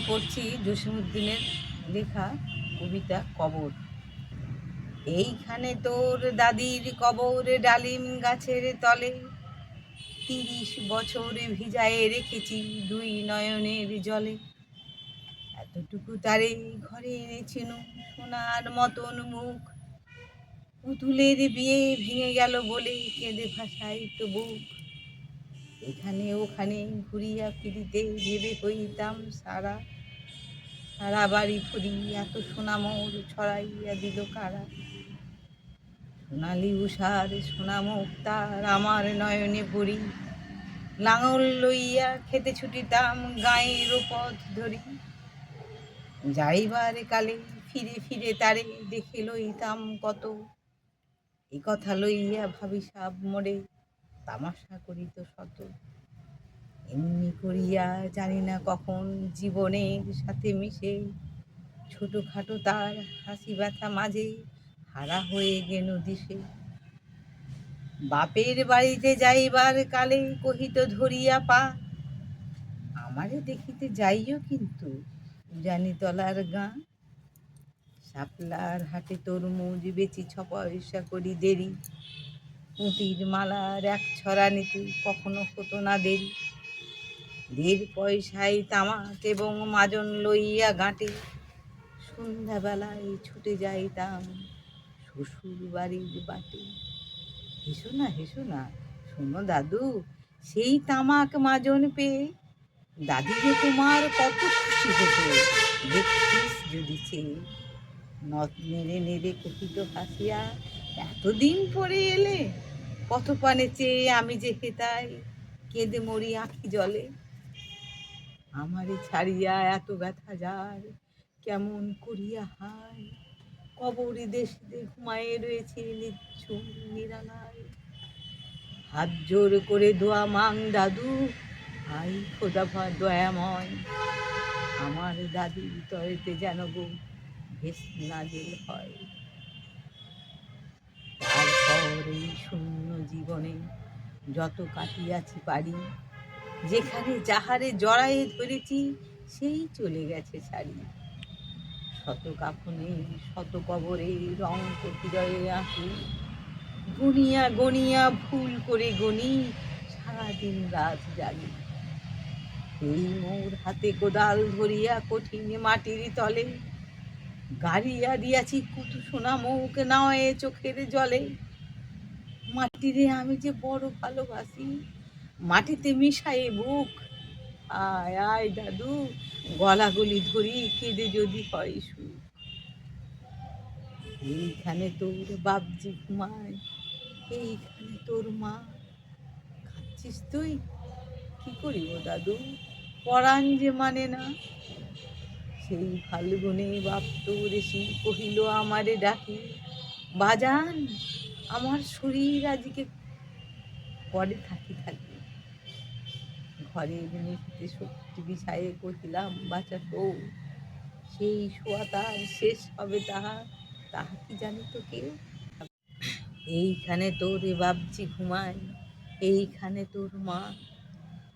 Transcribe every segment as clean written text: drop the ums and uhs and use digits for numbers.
পড়ছি জসীমউদ্দিনের লেখা কবিতা কবর। এইখানে তোর দাদির কবর, ডালিম গাছের তলে ৩০ বছর ভিজায়ে রেখেছি দুই নয়নের জলে। এতটুকু তারে ঘরে এনেছিনু সোনার মতন মুখ, পুতুলের বিয়ে ভেঙে গেল বলে কেঁদে ভাসাই তো বুক। এখানে ওখানে ঘুরিয়া ফিরিতে ভেবে হইতাম সারা, সারা বাড়ি ফুরি এত সোনা মোর ছড়াইয়া দিল কারা। সোনালি উষার সোনা মুখ তার আমার নয়নে পড়ি, লাঙল লইয়া খেতে ছুটিতাম গাঁয়ের পথ ধরি। যাইবার কালে ফিরে ফিরে তারে দেখে লইতাম কত, এ কথা লইয়া ভাবি সাব মোড়ে তামাশা করিত শত। এমনি করিয়া জানি না কখন জীবনের সাথে মিশে ছোটখাটো তার হাসি ব্যথা মাঝে হারা হয়ে গেল দিশে। বাপের বাড়িতে যাইবার কালে কহিত ধরিয়া পা, আমারে দেখিতে যাইও কিন্তু জানিতলার গাঁ। শাপলার হাটে তরমুজ বেচি ৬ পয়সা করি দেরি, পুঁতির মালার এক ছড়া নিতে কখনো হতো না দেরি। ১.৫ পয়সায় তামাক এবং মাজন লইয়া গাঁটে সন্ধ্যাবেলায় ছুটে যাইতাম শ্বশুর বাড়ির বাটে। হেসো না, শোনো দাদু, সেই তামাক মাজন পেয়ে দাদি যে তোমার কত খুশি হতো দেখছিস যদি চেয়ে। নথ নেড়ে নেড়ে কহিত হাসিয়া, এতদিন পরে এলে, কত পানে চেয়ে আমি যে হেতাই কেঁদে মরি আঁখি জলে। আমারে ছাড়িয়া এত ব্যথা যার কেমন করিয়া হায়, কবরে দেশে ঘুমায়ে রয়েছে নিঝুম নিরালায়। হাত জোর করে দোয়া মাং দাদু, হাই খোদা দয়াময়, আমার দাদির তরেতে যেন গো ভেস নাজেল হয়। তারপর এই শূন্য জীবনে যত কাটিয়াছি পারি, যেখানে যাহারে জড়ায়ে ধরেছি সেই চলে গেছে ছাড়ি। শত কাফনে শত কবরে রং হৃদয়ে আঁকি, গুনিয়া গনিয়া ভুল করে গনি সারাদিন রাত জাগি। এই মোর হাতে কোদাল ধরিয়া কঠিন মাটির তলে গাড়িয়া দিয়াছি কত সোনা মুখ নয় চোখের জলে। মাটিরে আমি যে বড় ভালোবাসি, মাটিতে মিশায়ে বুক। আয় আয় দাদু, গলাগলি ধরি কেঁদে যদি হয় সুখ। এইখানে তোর বাপজি ঘুমায়, এইখানে তোর মা, খাচ্ছিস তুই? কি করিব দাদু, পরাণ যে মানে না। সেই ফাল্গুনে বাপ তোর এসি কহিল আমারে ডাকি, বাজান আমার শরীর আজকে পরে থাকি। ঘরের মেঝেতে শক্তি বিছায়ে কহিলাম বাঁচা শোও, সেই শোয়া তার শেষ হবে তাহা কি জানি তো কেউ। এইখানে তোর বাপজি ঘুমায়, এইখানে তোর মা,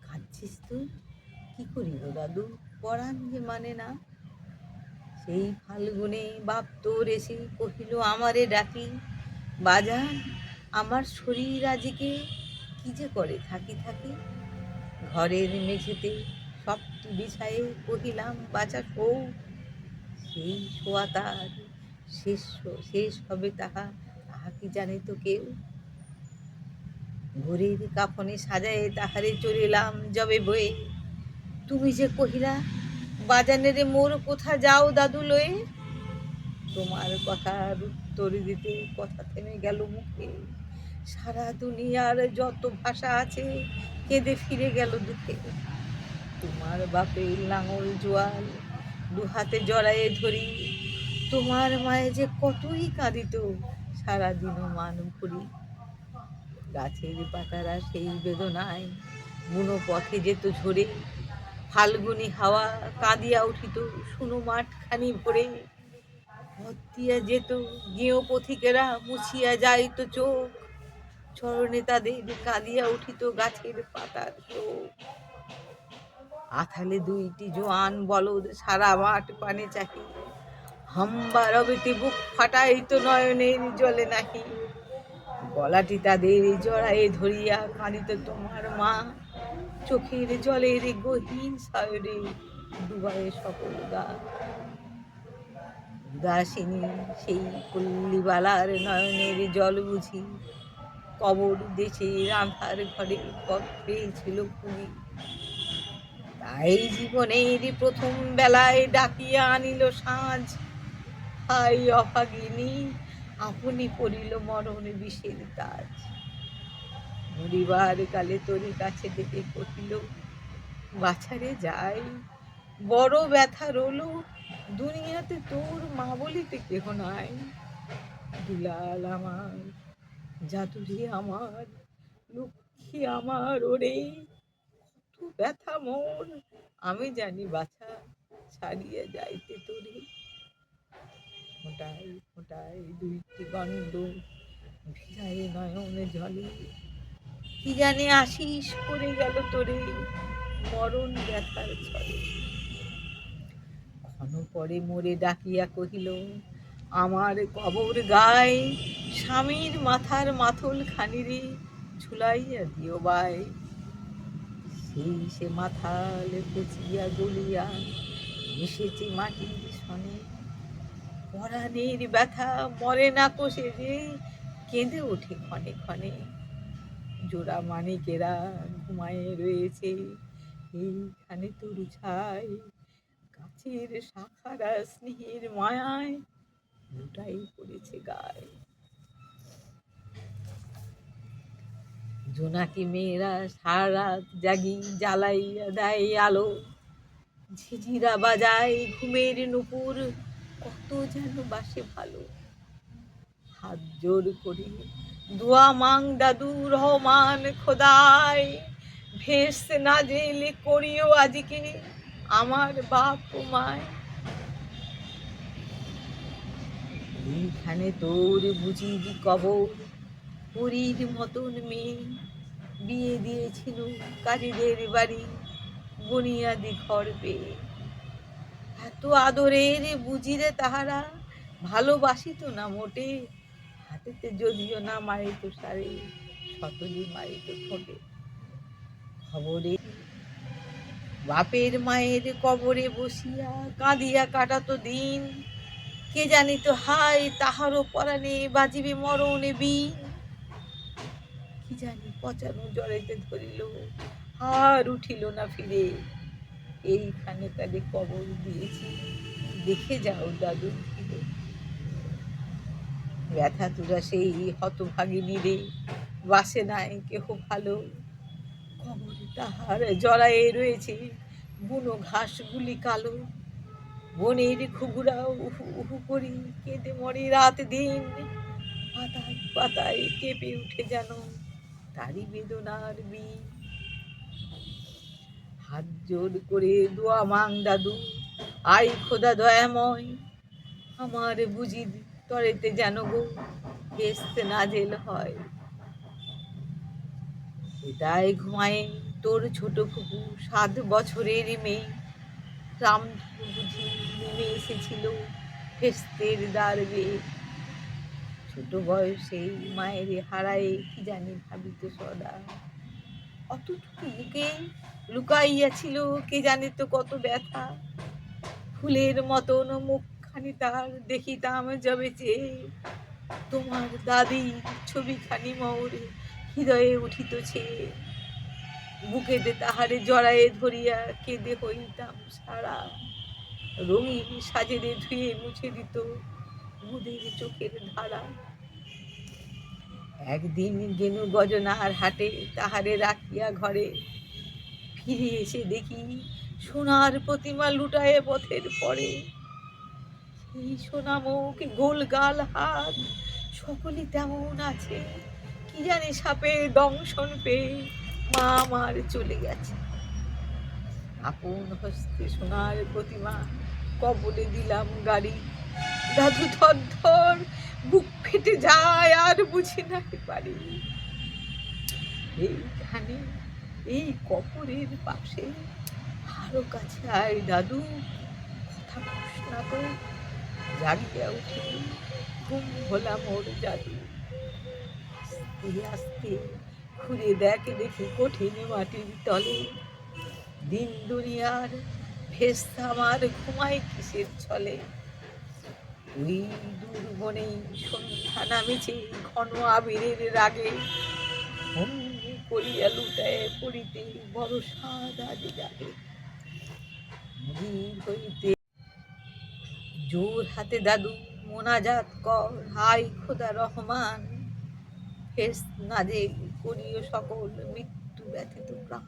খাচ্ছিস তুই? কি করিব দাদু, পরাণ যে মানে না। সেই ফাল্গুনে বাপ তোর এসে কহিল আমারে ডাকি, বাজান আমার শরীর আজকে কি যে করে থাকি। ঘরের মেঝেতে সপ্তি বিছায়ে কহিলাম বাঁচা শোও, সেই শোয়া তার শেষ হবে তাহা কি জানে তো কেউ। ভোরের কাফনে সাজায়ে তাহারে চলিলাম যবে বয়ে, তুমি যে কহিলা বাজানেরে মোর কোথা যাও দাদু লয়ে। তোমার কথার উত্তর দিতে কথা থেমে গেল মুখে, সারা দুনিয়ার যত ভাষা আছে কেঁদে ফিরে গেল দুঃখে। তোমার বাপের লাঙল জোয়াল দুহাতে জড়ায়ে ধরি, তোমার মায়ে যে কতই কাঁদিত সারাদিনও মান ভরি। গাছের পাতারা সেই বেদনায় বুনো পথে যেত ঝরে, ফাল্গুনি হাওয়া কাঁদিয়া উঠিত শুনো মাঠখানি ভরে। পথ দিয়া যেত গেঁয়ো পথিকেরা মুছিয়া যাইত চোখ, চরণে তাদের কাঁদিয়া উঠিত গাছের পাতার শোক। আথালে দুইটি জোয়ান বলদ সারা মাঠ পানে চাহি, হাম্বা রবেতে বুক ফাটাইতো নয়নের জলে নাহি। গলাটি তাদের জড়ায়ে ধরিয়া কাঁদিত তোমার মা, চোখের জলের গহীন সায়রে ডুবায়ে সকল গা। উদাসিনী সেই পল্লীবালার নয়নের জল বুঝি, কবর দেশের আঁধার ঘরে পথ পেয়েছিল খুঁজি। তাই জীবনের প্রথম বেলায় ডাকিয়া আনিল সাঁঝ, হাই অভাগিনী আপনি পড়িল মরণ বিষের কাজ। মরিবার কালে তোর কাছে ডেকে কহিল, বাছারে যাই বড় ব্যথা রলো, দুনিয়াতে তোর মা বলিতে কেহ নাই। দুলাল আমার, জাদুরি আমার, লক্ষ্মী আমার ওরে, কত ব্যথা মোর আমি জানি বাছা, ছাড়িয়ে যাইতে তোরে। ফোঁটায় ফোঁটায় দুইটি গণ্ড ভিজায় নয়ন জলে, কি জানি আশিস করে গেল তোরে মরণ ব্যথার ছলে। ক্ষণ পরে মোরে ডাকিয়া কহিল, আমার কবর গায় স্বামীর মাথার মাথল খানিরে ঝুলাইয়া দিও বাই। সেই সে মাথাল পচিয়া গলিয়া মিশেছে মাটির সনে, পরাণের ব্যথা মরে না কোষে যে কেঁদে ওঠে ক্ষণে ক্ষণে। জোড়া মানিকেরা ঘুমায়ে রয়েছে এইখানে তরু ছাই, গাছের শাখারা স্নেহের মায়ায় লুটাই পড়েছে গায়ে। জোনাকি মেয়েরা সারা রাত জাগি জ্বালাইয়া দেয় আলো, ঝিঝিরা বাজায় ঘুমের নুপুর কত যেন বাসে ভালো। হাত জোর করে দোয়া মাং দাদু রহমান খোদাই, ভেস না জেলে করিও আজকে আমার বাপ মায়। এইখানে তোর বুঝির কবর, পুরীর মতন মেয়ে বিয়ে দিয়েছিল কাজীদের বাড়ি বুনিয়াদি ঘর পেয়ে। এত আদরের বুঝিরে তাহারা ভালোবাসিত না মোটে, হাতেতে যদিও না মারিত সারে শতজি মারিত ঠোঁটে। খবরে বাপের মায়ের কবরে বসিয়া কাঁদিয়া কাটাতো দিন, কে জানিত হায় তাহারও পরাণে বাজিবে মরণে বিন। কি জানি পচানো জড়াইতে ধরিল আর উঠিল না ফিরে, এইখানে তাদের কবর দিয়েছি দেখে যাও দাদু ফিরে। ব্যথা তুরা সেই হতভাগিনী রে বাসে নাই কেহ ভালো, কবরে তাহার জড়ায়ে রয়েছে বুনো ঘাসগুলি কালো। বনের ঘুঘুরা উহু উহু করি কেঁদে মরে রাত দিন, পাতায় পাতায় কেঁপে উঠে যেন তারি বেদনার বিন। হাত জোর করে দোয়া মাং দাদু, আই খোদা দয়াময়, আমার বুঝি তরেতে যেন গো ভেস্তে নাজেল হয়। এটাই ঘুমায় তোর ছোট ফুপু 7 বছরের মেয়ে, রামধনু বুঝি নেমে এসেছিল ভেস্তের দ্বার বেয়ে। ছোট বয়সেই মায়ের হারায়ে কি জানি ভাবিত সদা, অতটুকু বুকে লুকাইয়াছিল কে জানে তো কত ব্যথা। ফুলের মতন মুখখানি তার দেখিতাম যবে চেয়ে, তোমার দাদির ছবিখানি মোর হৃদয়ে উঠিতছে। বুকেতে তাহারে জড়ায়ে ধরিয়া কেঁদে হইতাম সারা, রঙিন সাজেরে ধুয়ে মুছে দিত মুদের চোখের ধারা। একদিন গেনু গজনার হাটে তাহারে রাখিয়া ঘরে, ফিরে এসে দেখি সোনার প্রতিমা লুটায়ে পথের পরে। সেই সোনা মুখ গোল গাল হাত সকলই তেমন আছে, কি জানি সাপের দংশন পেয়ে মা আমার চলে গেছে। আপন হস্তে সোনার প্রতিমা কবরে দিলাম গাড়ি, দাদু থরথর বুক ফেটে যায় আর বুঝি নাকি পারি। এইখানে এই কবরের পাশে আরো কাছে আয় দাদু, কথা কস না তো, জাগিয়া উঠিল ঘুম ভোলা মোর জাদু। আস্তে আস্তে ঘুরে দেখে দেখি কঠিন মাটির তলে, দিন দুনিয়ার ভেস্তা আমার ঘুমায় কিসের ছলে। ওই দূর বনেই সন্ধ্যা নামেছে ঘন আবিরের রাগে, অমনি করিয়া লুটায় পড়িতে বড় স্বাদ আজ জাগে। নদীর হইতে জোর হাতে দাদু মোনাজাত কর, হাই খোদা রহমান, ফেস নাজেক করিও সকল মৃত্যু ব্যথিত প্রাণ।